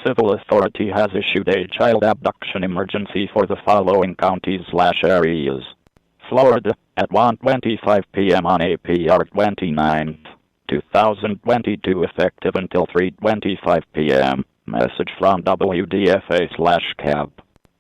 civil authority has issued a child abduction emergency for the following counties/areas. Florida, at 1:25 p.m. on April 29, 2022, effective until 3:25 p.m. Message from WDFA/CAB.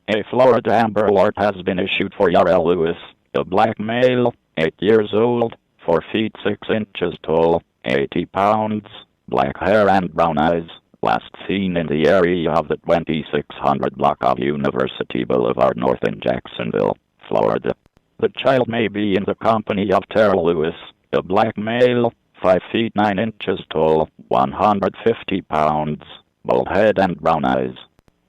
A Florida Amber Alert has been issued for Yarrell Lewis, a black male, 8 years old, 4 feet 6 inches tall, 80 pounds, black hair and brown eyes, last seen in the area of the 2600 block of University Boulevard North in Jacksonville, Florida. The child may be in the company of Terrell Lewis, a black male, 5 feet 9 inches tall, 150 pounds, bald head and brown eyes.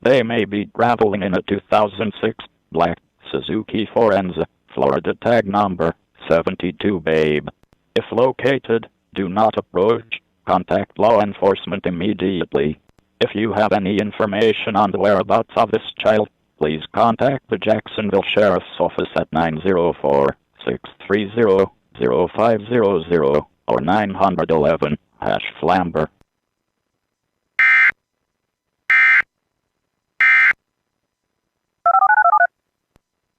They may be traveling in a 2006 black Suzuki Forenza, Florida tag number 72 Babe. If located, do not approach. Contact law enforcement immediately. If you have any information on the whereabouts of this child, please contact the Jacksonville Sheriff's Office at 904-630-0500 or 911-Flamber.